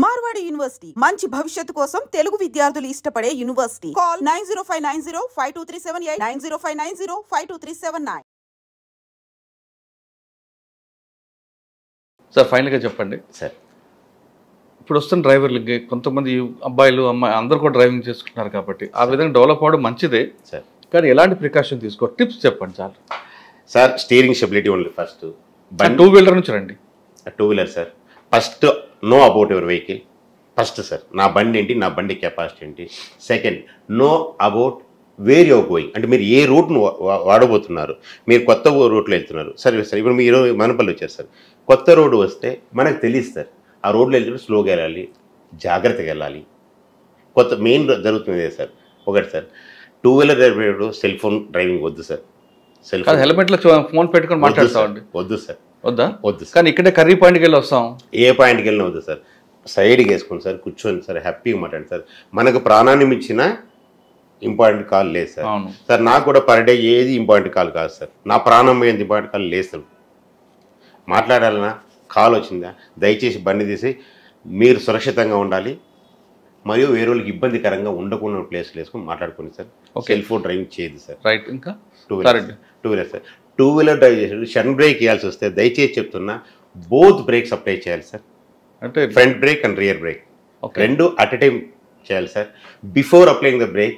Marwadi university మంచి భవిష్యత్తు కోసం తెలుగు విద్యార్థులు ఇష్టపడే యూనివర్సిటీ. కాల్ 9059052378 9059052379. సార్ ఫైనల్గా చెప్పండి సార్, ఇప్పుడు వస్తున్న డ్రైవర్లకి కొంతమంది అబ్బాయిలు అమ్మాయి అందరూ కూడా డ్రైవింగ్ చేసుకుంటున్నారు కాబట్టి ఆ విధంగా డెవలప్ అవ్వడం మంచిదే సార్, కానీ ఎలాంటి ప్రికాషన్ తీసుకో టిప్స్ చెప్పండి చాలు sir. Steering stability only first. Two wheeler నుంచి రండి. Two wheeler sir, first know about your vehicle first sir. నా బండి ఏంటి, నా బండి కెపాసిటీ ఏంటి. Second, know about where your going, అంటే మీరు ఏ రూట్ను వాడబోతున్నారు. మీరు కొత్త రూట్లో వెళ్తున్నారు సరే సార్. ఇప్పుడు మీరు మనపల్లి వచ్చారు సార్, కొత్త రోడ్డు వస్తే మనకు తెలియదు సార్. ఆ రోడ్లో వెళ్తుంటే స్లోగా వెళ్ళాలి, జాగ్రత్తగా వెళ్ళాలి. కొత్త మెయిన్ జరుగుతుంది సార్. ఒకటి sir, two wheeler driver cell phone driving వద్దు సార్. సెల్ ఫోన్ హెల్మెట్లో ఫోన్ పెట్టుకొని మాట్లాడతామండి. వద్దు సార్, వద్దా? వద్దు సార్. కానీ ఇక్కడే కర్రీ పాయింట్కి వెళ్ళి వస్తాం. ఏ పాయింట్కి వెళ్ళినా వద్దు సార్. సైడ్కి వేసుకోండి సార్, కూర్చోండి సార్, హ్యాపీగా మాట్లాడండి సార్. మనకు ప్రాణాన్ని మించిన ఇంపార్టెంట్ కాల్ లేదు సార్. సార్ నాకు కూడా పర్ డే ఏది ఇంపార్టెంట్ కాల్ కాదు సార్. నా ప్రాణం పోయేది ఇంపార్టెంట్ కాల్ లేదు సార్. మాట్లాడాలన్నా కాల్ వచ్చిందా దయచేసి బండి తీసి మీరు సురక్షితంగా ఉండాలి మరియు వేరే వాళ్ళకి ఇబ్బందికరంగా ఉండకుండా ప్లేస్లు వేసుకొని మాట్లాడుకోండి సార్. సెల్ ఫోన్ డ్రైవింగ్ చేయదు సార్. రైట్. ఇంకా two wheeler sir, two wheeler drive చేసేది షన్ బ్రేక్ వేయాల్సి వస్తే దయచేసి చెప్తున్నా బోత్ బ్రేక్స్ అప్లై చేయాలి సార్. అంటే front brake and rear brake రెండు అట్ ఎ టైం చేయాలి sir. Before applying the brake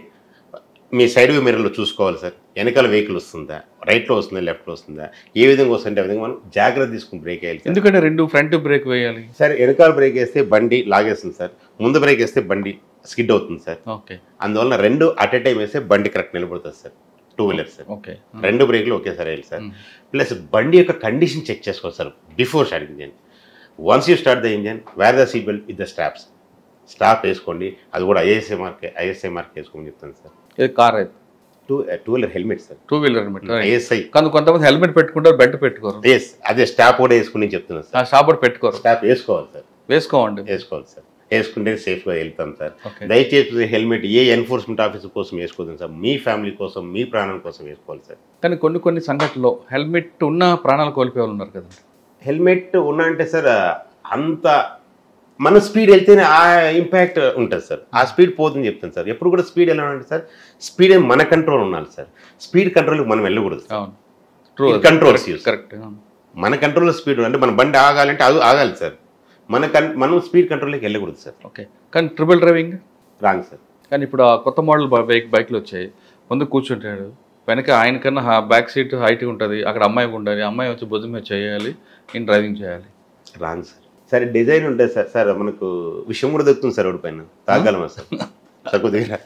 మీ సైడ్ వ్యూ మిర్రర్లో చూసుకోవాలి సార్. వెనకాల వెహికల్ వస్తుందా, రైట్లో వస్తుందా, లెఫ్ట్లో వస్తుందా, ఏ విధంగా వస్తుంటే ఆ విధంగా మనం జాగ్రత్త తీసుకుని బ్రేక్ వేయాలి. ఎందుకంటే రెండు ఫ్రంట్ బ్రేక్ వేయాలి సార్. వెనకాల బ్రేక్ వేస్తే బండి లాగేస్తుంది సార్, ముందు బ్రేక్ వేస్తే బండి స్కిడ్ అవుతుంది సార్. ఓకే. అందువల్ల రెండు అట్ ఎ టైం వేస్తే బండి కరెక్ట్ నిలబడుతుంది sir. Two wheeler sir. Okay. రెండు బ్రేక్లు ఒకేసారి వేయాలి సార్. ప్లస్ బండి యొక్క కండిషన్ చెక్ చేసుకోవాలి sir before starting engine. Once you start the engine wear the seat belt with the straps. Strap వేసుకోండి, అది కూడా ఐఎస్ఐ మార్క్ వేసుకోమని చెప్తాను సార్. కార్ అయితే two wheeler helmet sir. Two wheeler helmet ISI. కానీ కొంతమంది helmet పెట్టుకుంటారు, బెల్ట్ పెట్టుకోరు. అదే స్టాప్ కూడా వేసుకుని చెప్తున్నాను సార్. స్టాప్ కూడా పెట్టుకోరు. స్టాప్ వేసుకోవాలి సార్. వేసుకోవాలి సార్. వేసుకుంటే సేఫ్గా వెళ్తాం సార్. దయచేసి హెల్మెట్ ఏ ఎన్ఫోర్స్మెంట్ ఆఫీసర్ కోసం వేసుకోవద్దు సార్, మీ ఫ్యామిలీ కోసం, మీ ప్రాణం కోసం వేసుకోవాలి సార్. కానీ కొన్ని సంఘటనలో హెల్మెట్ ఉన్న ప్రాణాలు కోల్పోయే వాళ్ళు ఉన్నారు కదా. హెల్మెట్ ఉన్నా అంటే సార్ అంత మన స్పీడ్ వెళ్తేనే ఆ ఇంపాక్ట్ ఉంటుంది సార్. ఆ స్పీడ్ పోతుందని చెప్తాను సార్. ఎప్పుడు కూడా స్పీడ్ ఎలా ఉంటే సార్, స్పీడ్ మన కంట్రోల్ ఉండాలి సార్. స్పీడ్ కంట్రోల్కి మనం వెళ్ళకూడదు. Controls use correct. మన కంట్రోల్లో స్పీడ్ అంటే మన బండి ఆగాలంటే అది ఆగాలి సార్. మనం స్పీడ్ కంట్రోల్కి వెళ్ళకూడదు సార్. ఓకే. కానీ ట్రిపుల్ డ్రైవింగ్ రాంగ్ సార్. కానీ ఇప్పుడు ఆ కొత్త మోడల్ బైక్లు వచ్చాయి, ముందు కూర్చుంటాడు, వెనక ఆయనకన్నా బ్యాక్ సీట్ హైట్ ఉంటుంది, అక్కడ అమ్మాయికి ఉండాలి, అమ్మాయి వచ్చి భుజం మీద చేయాలి, నేను డ్రైవింగ్ చేయాలి. Wrong sir. సరే డిజైన్ ఉంటుంది సార్. సార్ మనకు విషయం కూడా దొరుకుతుంది సార్ రోడ్డు పైన, తాగలమా సార్ తక్కువ దగ్గర.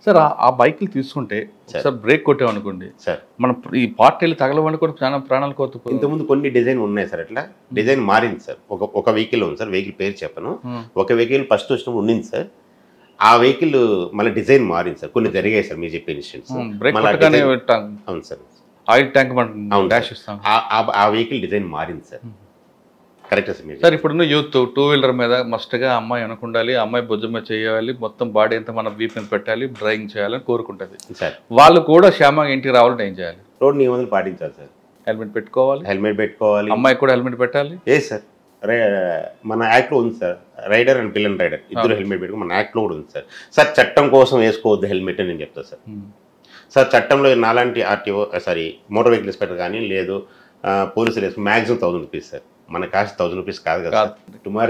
సార్ ఆ బైక్లు తీసుకుంటే సార్ బ్రేక్ కొట్టామనుకోండి సార్, మనం ఈ పార్ట్ వెళ్ళి తగలవని కూడా చాలా ప్రాణాలు కోల్పోతాయి. ఇంతకుముందు కొన్ని డిజైన్ ఉన్నాయి సార్, అట్లా డిజైన్ మారింది సార్. ఒక వెహికల్ ఉంది సార్, వెహికల్ పేరు చెప్పను. ఒక వెహికల్ ఫస్ట్ వచ్చినప్పుడు ఉండింది సార్, ఆ వెహికల్ మళ్ళీ డిజైన్ మారింది సార్. కొన్ని జరిగాయి సార్ మీరు చెప్పే ఇన్సిడెంట్స్. అవును సార్. ఆయిల్ ట్యాంక్ ఆ వెహికల్ డిజైన్ మారింది సార్. Correct sir. సార్ ఇప్పుడున్న యూత్ టూ వీలర్ మీద మస్ట్గా అమ్మాయి అనుకుండాలి, అమ్మాయి భుజం మీద చేయాలి, మొత్తం బాడీ అంతా మన వీప్ మీద పెట్టాలి, డ్రైవింగ్ చేయాలని కోరుకుంటుంది సార్. వాళ్ళు కూడా క్షేమంగా ఇంటికి రావాలంటే ఏం చేయాలి? రోడ్ నియమాలు పాటించాలి సార్. హెల్మెట్ పెట్టుకోవాలి. అమ్మాయి కూడా హెల్మెట్ పెట్టాలి. ఏ సార్ మన యాక్ట్లో ఉంది సార్, రైడర్ అండ్ పిల్లన్ రైడర్ ఇద్దరు హెల్మెట్ పెట్టుకో మన యాక్ట్లో కూడా ఉంది సార్. సార్ చట్టం కోసం వేసుకోవద్దు హెల్మెట్ అని నేను చెప్తాను సార్. సార్ చట్టంలో నాలాంటి ఆర్టీఓ మోటార్ వెహికల్ ఇన్స్పెక్టర్ కానీ లేదు పోలీసులు వేసుకుని మ్యాక్సిమం 1000 రూపీస్ సార్. మన కాస్ట్ 1000 రూపీస్ కాదు కదా.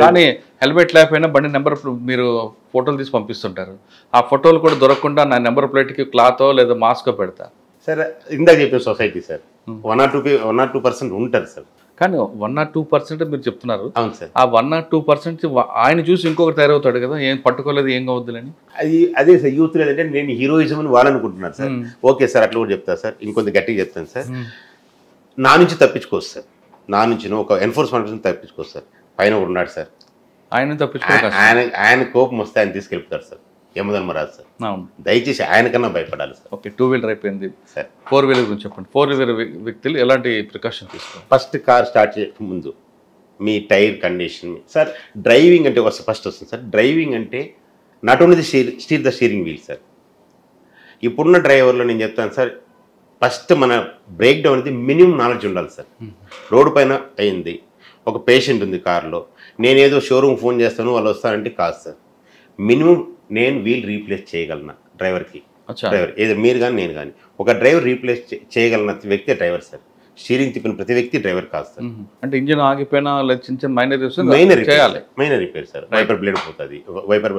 కానీ హెల్మెట్ లేకపోయినా బండి నెంబర్ మీరు ఫోటోలు తీసి పంపిస్తుంటారు, ఆ ఫోటోలు కూడా దొరకకుండా నా నెంబర్ ప్లేట్కి క్లాతో లేదా మాస్కో పెడతా సార్. ఇందాక చెప్పిన సొసైటీ సార్ 1 or 2% ఉంటారు సార్. కానీ 1 or 2% మీరు చెప్తున్నారు. అవును సార్. ఆ 1 or 2% ఆయన చూసి ఇంకొకటి తయారవుతాడు కదా, ఏం పట్టుకోలేదు ఏం కావద్దులని. అదే సార్ యూత్ లేదంటే నేను హీరోయిజం అని వాళ్ళనుకుంటున్నారు సార్. ఓకే సార్, అట్లా కూడా చెప్తాను సార్. ఇంకొంత గట్టిగా చెప్తాను సార్. నా నుంచి తప్పించుకోవచ్చు సార్. నా నుంచి ఒక ఎన్ఫోర్స్మెంట్ తప్పించుకోవచ్చు సార్. పైన ఉన్నాడు సార్, ఆయన ఆయన కోపం వస్తే ఆయన తీసుకెళ్తారు సార్. యమధర్మరాజు సార్. దయచేసి ఆయనకన్నా భయపడాలి సార్. ఓకే. టూ వీలర్ అయిపోయింది సార్. 4 వీలర్ గురించి చెప్పండి. 4 వీలర్ వ్యక్తులు ఎలాంటి ప్రికాషన్ తీసుకోవాలి? ఫస్ట్ కార్ స్టార్ట్ చేయక ముందు మీ టైర్ కండిషన్ సార్. డ్రైవింగ్ అంటే ఫస్ట్ వస్తుంది సార్. డ్రైవింగ్ అంటే not only steer the steering wheel sir. ఇప్పుడున్న డ్రైవర్లో నేను చెప్తాను సార్, ఫస్ట్ మన బ్రేక్ డౌన్ అనేది మినిమం నాలెడ్జ్ ఉండాలి సార్. రోడ్డు పైన అయింది, ఒక పేషెంట్ ఉంది కారులో, నేనేదో షోరూమ్ ఫోన్ చేస్తాను వాళ్ళు వస్తారంటే కాదు సార్. మినిమం నేను వీల్ రీప్లేస్ చేయగలను డ్రైవర్కి. డ్రైవర్ ఏదో మీరు కానీ నేను కానీ ఒక డ్రైవర్ రీప్లేస్ చేయగలిగిన వ్యక్తి డ్రైవర్ సార్. స్టీరింగ్ తిప్పిన ప్రతి వ్యక్తి డ్రైవర్ కాదు సార్. అంటే ఇంజిన్ ఆగిపోయినా చిన్న చిన్న minor repair sir. Wiper blade పోతుంది, వైపర్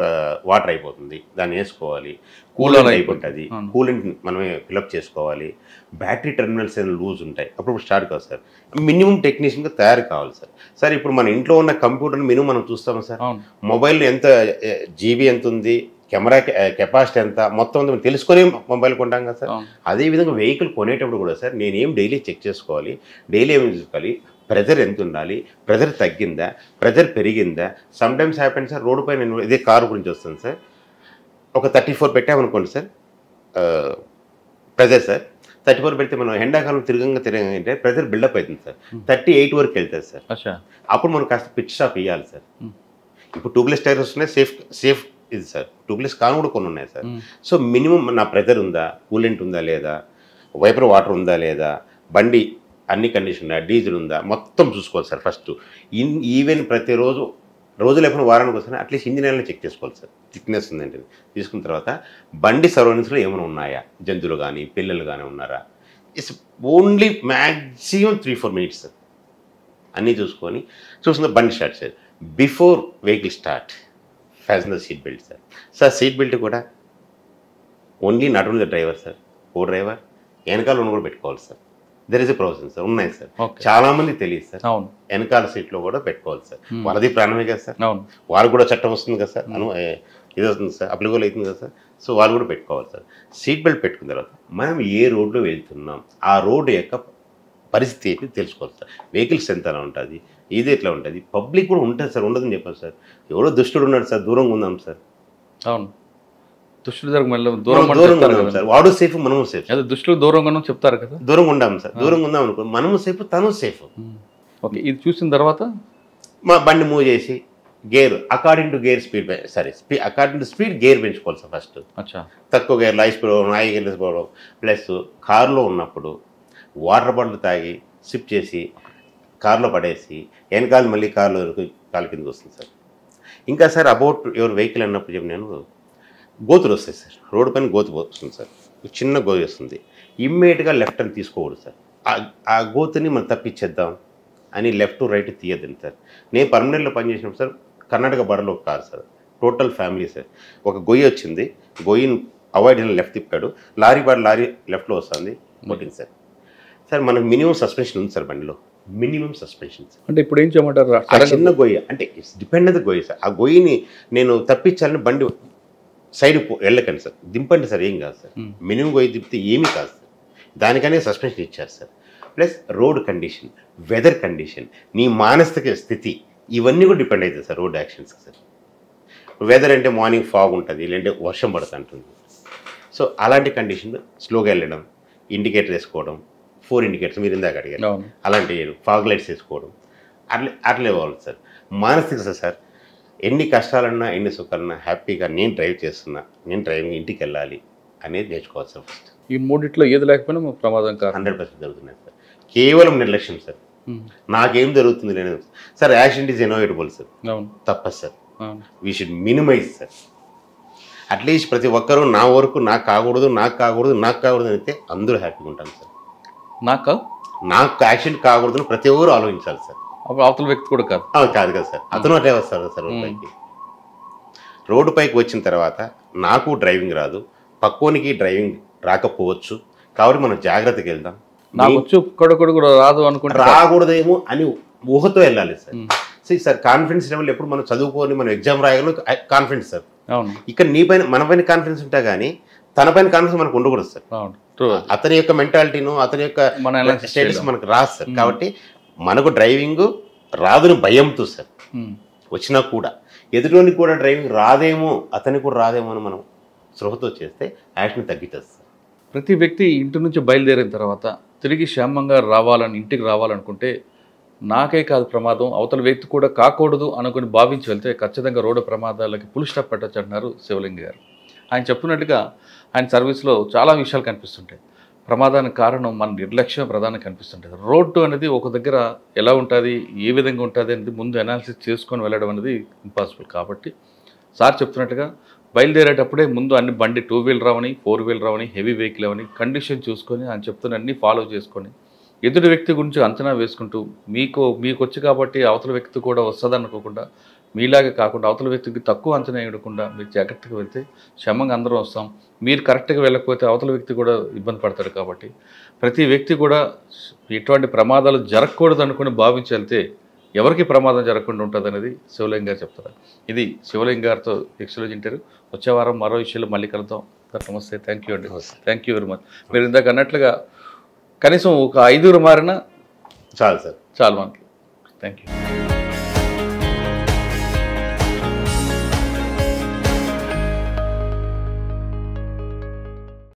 వాటర్ అయిపోతుంది, దాన్ని వేసుకోవాలి. కూలర్ అయిపోతుంది, కూలెంట్ మనమే ఫిల్అప్ చేసుకోవాలి. బ్యాటరీ టెర్మినల్స్ ఏమైనా లూజ్ ఉంటాయి, అప్పుడు స్టార్ట్ కాదు సార్. మినిమం టెక్నీషియన్గా తయారు కావాలి సార్. సార్ ఇప్పుడు మన ఇంట్లో ఉన్న కంప్యూటర్ మినిమం మనం చూస్తాము సార్. మొబైల్ ఎంత జీబీ ఎంత ఉంది, కెమెరా కెపాసిటీ ఎంత, మొత్తం మనం తెలుసుకొని మొబైల్ కొంటాం కదా సార్. అదేవిధంగా వెహికల్ కొనేటప్పుడు కూడా సార్ నేనేం డైలీ చెక్ చేసుకోవాలి, డైలీ ఏమి చూసుకోవాలి, ప్రెజర్ ఎంత ఉండాలి, ప్రెజర్ తగ్గిందా, ప్రెజర్ పెరిగిందా. Some times happen sir, road పైన ఇదే కారు గురించి వస్తుంది సార్, ఒక 34 పెట్టామనుకోండి సార్ ప్రెజర్ సార్. 34 పెడితే మనం ఎండాకాలం తిరగంటే ప్రెజర్ బిల్డప్ అవుతుంది సార్. 38 వరకు వెళ్తుంది సార్. అప్పుడు మనం కాస్త పిచ్ స్టాప్ ఇవ్వాలి సార్. ఇప్పుడు ట్యూబ్లెస్ టైర్స్ వస్తున్నాయి, సేఫ్ ఇది సార్. ట్యూబ్లెస్ కాను కూడా కొన్ని ఉన్నాయి సార్. సో మినిమం నా ప్రెజర్ ఉందా, కూలెంట్ ఉందా లేదా, వైపర్ వాటర్ ఉందా లేదా, బండి అన్ని కండిషన్ ఉందా, డీజిల్ ఉందా, మొత్తం చూసుకోవాలి సార్ ఫస్ట్. ఈవెన్ ప్రతిరోజు లేకపోతే వారానికి వస్తే అట్లీస్ట్ ఇంజిన్ ఆయిల్ని చెక్ చేసుకోవాలి సార్. థిక్నెస్ ఉందంటే తీసుకున్న తర్వాత బండి సరౌండింగ్స్లో ఏమైనా ఉన్నాయా, జంతువులు కానీ పిల్లలు కానీ ఉన్నారా. It's only maximum 3-4 minutes sir. అన్నీ చూసుకున్న బండి start sir. Before vehicle start fasten the seat belt sir. Sir seat belt కూడా only not only the driver sir, driver వెనకాల ఉన్న కూడా పెట్టుకోవాలి sir. There is a provision sir, ఉన్నాయి sir. చాలా మంది తెలియదు సార్, వెనకాల సీట్లో కూడా పెట్టుకోవాలి సార్. వాళ్ళది ప్రాణమే కదా సార్, వాళ్ళు కూడా చట్టం వస్తుంది కదా సార్, ఇది వస్తుంది సార్, అప్లికబుల్ అవుతుంది కదా సార్. సో వాళ్ళు కూడా పెట్టుకోవాలి సార్. సీట్ బెల్ట్ పెట్టుకున్న తర్వాత మనం ఏ రోడ్లో వెళ్తున్నాం, ఆ రోడ్డు యొక్క పరిస్థితి ఏంటి తెలుసుకోవాలి సార్. వెహికల్స్ ఎంత ఎలా ఉంటుంది, ఇది ఎట్లా ఉంటుంది, పబ్లిక్ కూడా ఉంటుంది సార్, ఉండదని చెప్పాలి సార్. ఎవరో దుష్టుడు ఉన్నాడు సార్, దూరంగా ఉందాం సార్. అవును, దుష్టుడు దూరంగా ఉందాం సార్. వాడు సేఫ్, మనము సేఫ్. అదే దుష్టులు దూరంగా చెప్తారు కదా, దూరంగా ఉండాం సార్. దూరంగా ఉందాం అనుకో, మనము సేఫ్, తను సేఫ్. ఓకే, ఇది చూసిన తర్వాత మా బండి మూవ్ చేసి gear according to gear speed according to speed gear పెంచుకోవాలి సార్ ఫస్ట్. తక్కువ గేర్లో ఐస్ పోవడం, హై గేర్లో పోవడం. ప్లస్ కారులో ఉన్నప్పుడు వాటర్ బాటిల్ తాగి సిప్ చేసి కార్లో పడేసి వెనకాల మళ్ళీ కారులో కాలు కిందకి వస్తుంది సార్. ఇంకా సార్ అబౌట్ యువర్ వెహికల్ అన్నప్పుడు చెప్పి నేను గోతులు వస్తాయి సార్, రోడ్డు పైన గోతు వస్తుంది సార్, చిన్న గోతు వస్తుంది. ఇమ్మీడియట్గా లెఫ్ట్ అని తీసుకోకూడదు సార్. ఆ గోతుని మనం తప్పించేద్దాం అని లెఫ్ట్ రైట్ తీయద్దండి సార్. నేను పర్మనెంట్లో పనిచేసినప్పుడు సార్ కర్ణాటక బడలో ఒక car sir, total family sir. ఒక గొయ్యి వచ్చింది, గొయ్యిని అవాయిడ్ అయిన లెఫ్ట్ తిప్పాడు, లారీ లెఫ్ట్లో వస్తుంది, కొట్టింది సార్. సార్ మనకు మినిమం సస్పెన్షన్ ఉంది సార్ బండిలో, మినిమం సస్పెన్షన్ సార్. అంటే ఇప్పుడు ఏం చేయమంటారు, ఆ చిన్న గొయ్య అంటే డిపెండ్ అది గొయ్య సార్. ఆ గొయ్యిని నేను తప్పించాలని బండి సైడ్ వెళ్ళకండి సార్, దింపండి సార్, ఏం కాదు సార్. మినిమం గొయ్యి దింపితే ఏమీ కాదు సార్, దానికనే సస్పెన్షన్ ఇచ్చారు sir. Plus road condition, weather condition, నీ మానసిక స్థితి, ఇవన్నీ కూడా డిపెండ్ అవుతుంది సార్ రోడ్ యాక్షన్స్కి సార్. వెదర్ అంటే మార్నింగ్ ఫాగ్ ఉంటుంది, లేదంటే వర్షం పడుతుంటుంది. సో అలాంటి కండిషన్ స్లోగా వెళ్ళడం, ఇండికేటర్ వేసుకోవడం, 4 ఇండికేటర్స్ మీరు ఇందాక అడిగారు, అలాంటి ఫాగ్ లైట్స్ వేసుకోవడం, అట్లే ఇవ్వాలి సార్. మానసిక సార్, ఎన్ని కష్టాలన్నా ఎన్ని సుఖాలన్నా హ్యాపీగా నేను డ్రైవ్ చేస్తున్నా, నేను డ్రైవింగ్ ఇంటికి వెళ్ళాలి అనేది నేర్చుకోవాలి సార్ ఫస్ట్. ఈ మూడిట్లో ఏది లేకపోయినా ప్రమాదం కాదు, 100% జరుగుతున్నాయి సార్. కేవలం నిర్లక్ష్యం సార్, నాకేం జరుగుతుంది లేదు sir. Accident is inevitable sir, తప్పదు sir. We should minimise sir. At least ప్రతి ఒక్కరూ నా వరకు నాకు కాకూడదు అయితే అందరూ హ్యాపీగా ఉంటాను సార్. నాకు యాక్సిడెంట్ కాకూడదు ప్రతి ఒక్కరు ఆలోచించాలి సార్. అవతల వ్యక్తి కూడా కాదు కదా సార్, అతను అట్లే వస్తాడు సార్ రోడ్డు పైకి వచ్చిన తర్వాత. నాకు డ్రైవింగ్ రాదు, పక్కోనికి డ్రైవింగ్ రాకపోవచ్చు, కాబట్టి మనం జాగ్రత్తగా వెళ్దాం. నాకు వచ్చు కూడా రాదు అనుకుంటే రాకూడదేమో అని ఊహతో వెళ్ళాలి సార్. సార్ కాన్ఫిడెన్స్ లెవెల్ ఎప్పుడు మనం చదువుకొని మనం ఎగ్జామ్ రాయగలం కాన్ఫిడెన్స్ సార్. ఇక్కడ నీ పైన మన పైన కాన్ఫిడెన్స్ ఉంటా కానీ తన పైన కాన్ఫిడెన్స్ మనకు ఉండకూడదు సార్. అతని యొక్క మెంటాలిటీను, అతని యొక్క స్టేటస్ మనకు రాదు సార్. కాబట్టి మనకు డ్రైవింగ్ రాదుని భయంతో సార్ వచ్చినా కూడా ఎదుటికి కూడా డ్రైవింగ్ రాదేమో, అతనికి కూడా రాదేమో అని మనం స్పృహతో చేస్తే యాక్సిడెంట్ తగ్గుతుంది సార్. ప్రతి వ్యక్తి ఇంటి నుంచి బయలుదేరిన తర్వాత తిరిగి క్షేమంగా ఇంటికి రావాలనుకుంటే నాకే కాదు ప్రమాదం, అవతల వ్యక్తి కూడా కాకూడదు అనుకుని భావించి వెళ్తే ఖచ్చితంగా రోడ్డు ప్రమాదాలకి ఫుల్ స్టాప్ పెట్టచ్చు అంటున్నారు శివలింగ గారు. ఆయన చెప్తున్నట్టుగా ఆయన సర్వీస్లో చాలా విషయాలు కనిపిస్తుంటాయి. ప్రమాదానికి కారణం మన నిర్లక్ష్యం ప్రధానంగా కనిపిస్తుంటుంది. రోడ్డు అనేది ఒక దగ్గర ఎలా ఉంటుంది, ఏ విధంగా ఉంటుంది అనేది ముందు అనాలిసిస్ చేసుకొని వెళ్ళడం అనేది ఇంపాసిబుల్. కాబట్టి సార్ చెప్తున్నట్టుగా బయలుదేరేటప్పుడే ముందు అన్ని బండి 2 వీలర్ అవని, 4 వీలర్ అవని, హెవీ వెహికల్ అవని కండిషన్ చూసుకొని ఆయన చెప్తున్న అన్ని ఫాలో చేసుకొని ఎదుటి వ్యక్తి గురించి అంచనా వేసుకుంటూ మీకు వచ్చి కాబట్టి అవతల వ్యక్తి కూడా వస్తుంది అనుకోకుండా, మీలాగే కాకుండా అవతల వ్యక్తికి తక్కువ అంచనా వేయకుండా మీరు జాగ్రత్తగా వెళ్తే క్షేమంగా అందరం వస్తాం. మీరు కరెక్ట్గా వెళ్ళకపోతే అవతల వ్యక్తి కూడా ఇబ్బంది పడతాడు. కాబట్టి ప్రతి వ్యక్తి కూడా ఎటువంటి ప్రమాదాలు జరగకూడదు అనుకుని భావించి వెళ్తే ఎవరికి ప్రమాదం జరగకుండా ఉంటుంది అనేది శివలింగ గారు చెప్తారు. ఇది శివలింగ గారితో ఎక్స్క్లూజివ్ ఇంటర్వ్యూ. వచ్చే వారం మరో విషయంలో మళ్ళీ కలుద్దాం. నమస్తే. థ్యాంక్ యూ అండి. Thank you very much. మీరు ఇందాక అన్నట్లుగా కనీసం ఒక 5 మారినా చాలు సార్, చాలు మనకి. Thank you.